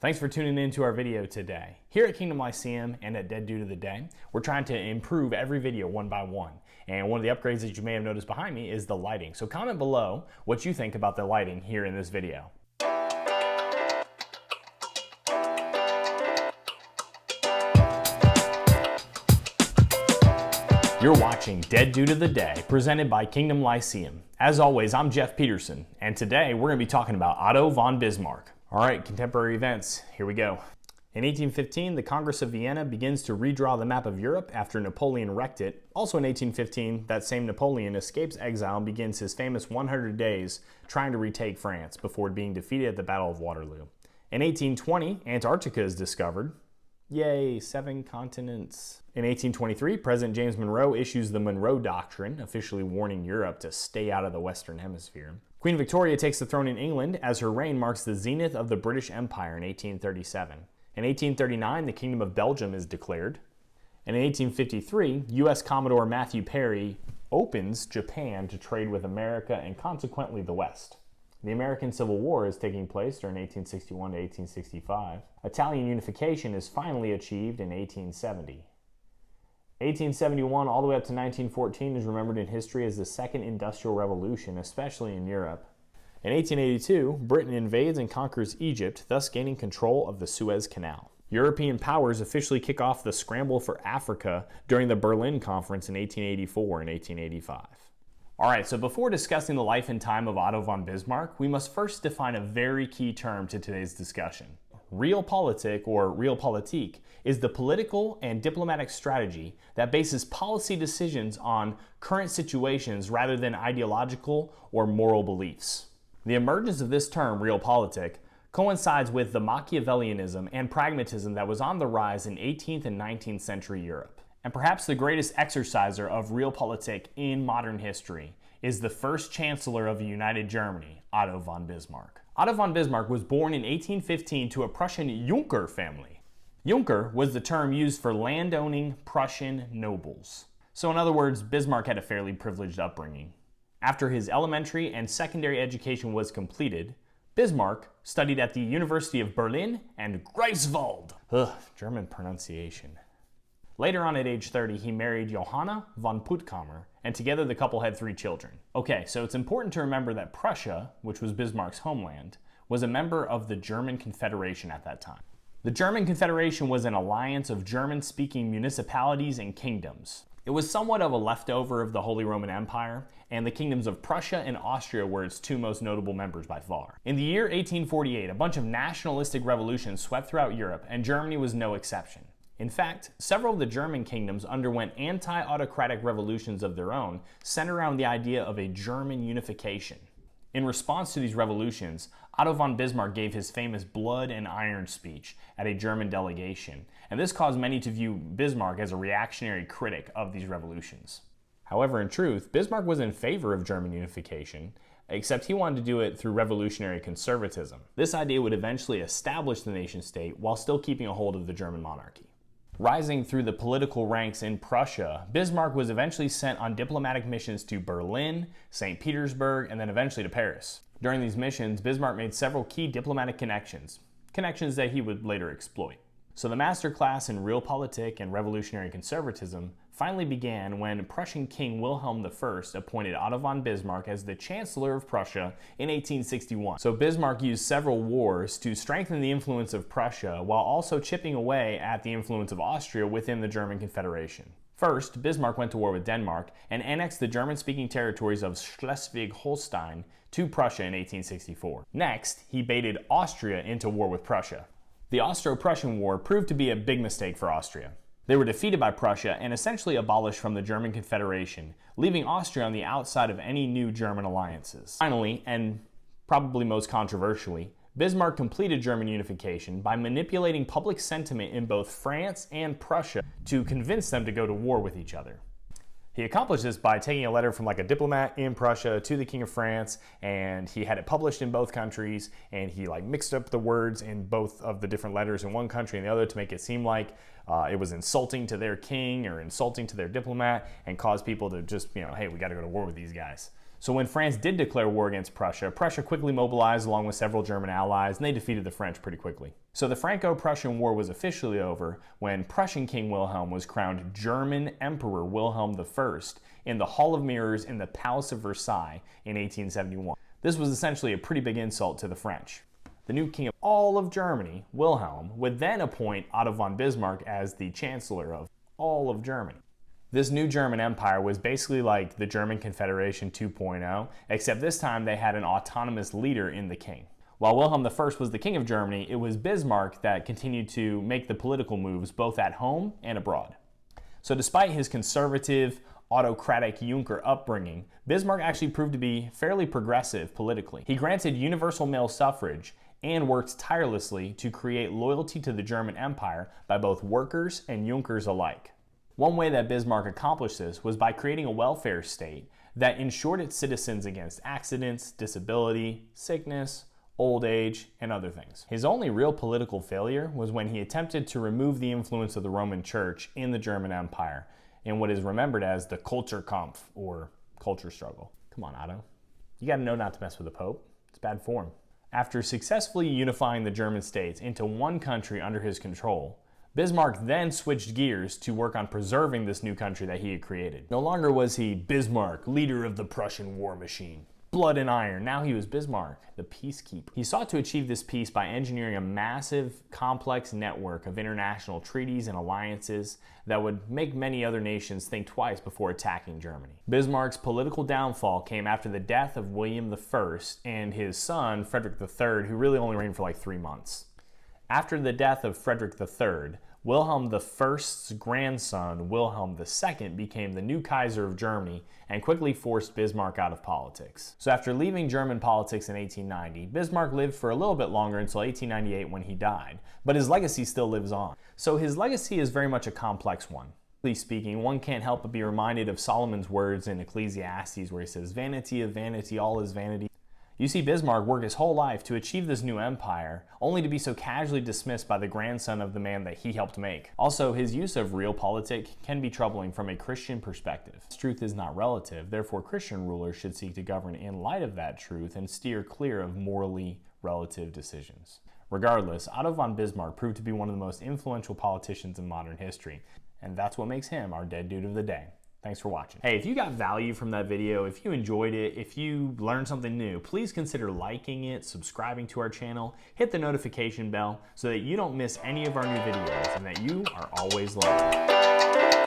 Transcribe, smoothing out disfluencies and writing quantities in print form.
Thanks for tuning in to our video today. Here at Kingdom Lyceum and at Dead Due to the Day, we're trying to improve every video one by one. And one of the upgrades that you may have noticed behind me is the lighting. So comment below what you think about the lighting here in this video. You're watching Dead Due to the Day, presented by Kingdom Lyceum. As always, I'm Jeff Peterson, and today we're going to be talking about Otto von Bismarck. All right, contemporary events, here we go. In 1815, the Congress of Vienna begins to redraw the map of Europe after Napoleon wrecked it. Also in 1815, that same Napoleon escapes exile and begins his famous 100 days trying to retake France before being defeated at the Battle of Waterloo. In 1820, Antarctica is discovered. Yay, 7 continents. In 1823, President James Monroe issues the Monroe Doctrine, officially warning Europe to stay out of the Western Hemisphere. Queen Victoria takes the throne in England as her reign marks the zenith of the British Empire in 1837. In 1839, the Kingdom of Belgium is declared. And in 1853, U.S. Commodore Matthew Perry opens Japan to trade with America and consequently the West. The American Civil War is taking place during 1861 to 1865. Italian unification is finally achieved in 1870. 1871 all the way up to 1914 is remembered in history as the Second Industrial Revolution, especially in Europe. In 1882, Britain invades and conquers Egypt, thus gaining control of the Suez Canal. European powers officially kick off the scramble for Africa during the Berlin Conference in 1884 and 1885. Alright, so before discussing the life and time of Otto von Bismarck, we must first define a very key term to today's discussion. Realpolitik, or realpolitik, is the political and diplomatic strategy that bases policy decisions on current situations rather than ideological or moral beliefs. The emergence of this term, realpolitik, coincides with the Machiavellianism and pragmatism that was on the rise in 18th and 19th century Europe. And perhaps the greatest exerciser of realpolitik in modern history is the first Chancellor of a united Germany, Otto von Bismarck. Otto von Bismarck was born in 1815 to a Prussian Junker family. Junker was the term used for landowning Prussian nobles. So in other words, Bismarck had a fairly privileged upbringing. After his elementary and secondary education was completed, Bismarck studied at the University of Berlin and Greifswald. German pronunciation. Later on at age 30, he married Johanna von Puttkamer, and together the couple had 3 children. Okay, so it's important to remember that Prussia, which was Bismarck's homeland, was a member of the German Confederation at that time. The German Confederation was an alliance of German-speaking municipalities and kingdoms. It was somewhat of a leftover of the Holy Roman Empire, and the kingdoms of Prussia and Austria were its 2 most notable members by far. In the year 1848, a bunch of nationalistic revolutions swept throughout Europe, and Germany was no exception. In fact, several of the German kingdoms underwent anti-autocratic revolutions of their own, centered around the idea of a German unification. In response to these revolutions, Otto von Bismarck gave his famous Blood and Iron speech at a German delegation, and this caused many to view Bismarck as a reactionary critic of these revolutions. However, in truth, Bismarck was in favor of German unification, except he wanted to do it through revolutionary conservatism. This idea would eventually establish the nation-state while still keeping a hold of the German monarchy. Rising through the political ranks in Prussia, Bismarck was eventually sent on diplomatic missions to Berlin, St. Petersburg, and then eventually to Paris. During these missions, Bismarck made several key diplomatic connections that he would later exploit. So the masterclass in realpolitik and revolutionary conservatism finally began when Prussian King Wilhelm I appointed Otto von Bismarck as the Chancellor of Prussia in 1861. So Bismarck used several wars to strengthen the influence of Prussia while also chipping away at the influence of Austria within the German Confederation. First, Bismarck went to war with Denmark and annexed the German-speaking territories of Schleswig-Holstein to Prussia in 1864. Next, he baited Austria into war with Prussia. The Austro-Prussian War proved to be a big mistake for Austria. They were defeated by Prussia and essentially abolished from the German Confederation, leaving Austria on the outside of any new German alliances. Finally, and probably most controversially, Bismarck completed German unification by manipulating public sentiment in both France and Prussia to convince them to go to war with each other. He accomplished this by taking a letter from a diplomat in Prussia to the King of France, and he had it published in both countries, and he mixed up the words in both of the different letters in one country and the other to make it seem like it was insulting to their king or insulting to their diplomat and cause people to just, hey, we got to go to war with these guys. So when France did declare war against Prussia, Prussia quickly mobilized along with several German allies, and they defeated the French pretty quickly. So the Franco-Prussian War was officially over when Prussian King Wilhelm was crowned German Emperor Wilhelm I in the Hall of Mirrors in the Palace of Versailles in 1871. This was essentially a pretty big insult to the French. The new king of all of Germany, Wilhelm, would then appoint Otto von Bismarck as the Chancellor of all of Germany. This new German Empire was basically like the German Confederation 2.0, except this time they had an autonomous leader in the king. While Wilhelm I was the king of Germany, it was Bismarck that continued to make the political moves both at home and abroad. So despite his conservative, autocratic Junker upbringing, Bismarck actually proved to be fairly progressive politically. He granted universal male suffrage and worked tirelessly to create loyalty to the German Empire by both workers and Junkers alike. One way that Bismarck accomplished this was by creating a welfare state that insured its citizens against accidents, disability, sickness, old age, and other things. His only real political failure was when he attempted to remove the influence of the Roman Church in the German Empire in what is remembered as the Kulturkampf, or culture struggle. Come on, Otto. You gotta know not to mess with the Pope. It's bad form. After successfully unifying the German states into one country under his control, Bismarck then switched gears to work on preserving this new country that he had created. No longer was he Bismarck, leader of the Prussian war machine, blood and iron. Now he was Bismarck, the peacekeeper. He sought to achieve this peace by engineering a massive, complex network of international treaties and alliances that would make many other nations think twice before attacking Germany. Bismarck's political downfall came after the death of William I and his son, Frederick III, who really only reigned for like 3 months. After the death of Frederick III, Wilhelm I's grandson, Wilhelm II, became the new Kaiser of Germany and quickly forced Bismarck out of politics. So after leaving German politics in 1890, Bismarck lived for a little bit longer until 1898 when he died, but his legacy still lives on. So his legacy is very much a complex one. Speaking, one can't help but be reminded of Solomon's words in Ecclesiastes where he says, "Vanity of vanity, all is vanity." You see Bismarck work his whole life to achieve this new empire, only to be so casually dismissed by the grandson of the man that he helped make. Also, his use of realpolitik can be troubling from a Christian perspective. Truth is not relative, therefore Christian rulers should seek to govern in light of that truth and steer clear of morally relative decisions. Regardless, Otto von Bismarck proved to be one of the most influential politicians in modern history, and that's what makes him our dead dude of the day. Thanks for watching. Hey, if you got value from that video, if you enjoyed it, if you learned something new, please consider liking it, subscribing to our channel, hit the notification bell so that you don't miss any of our new videos and that you are always loved.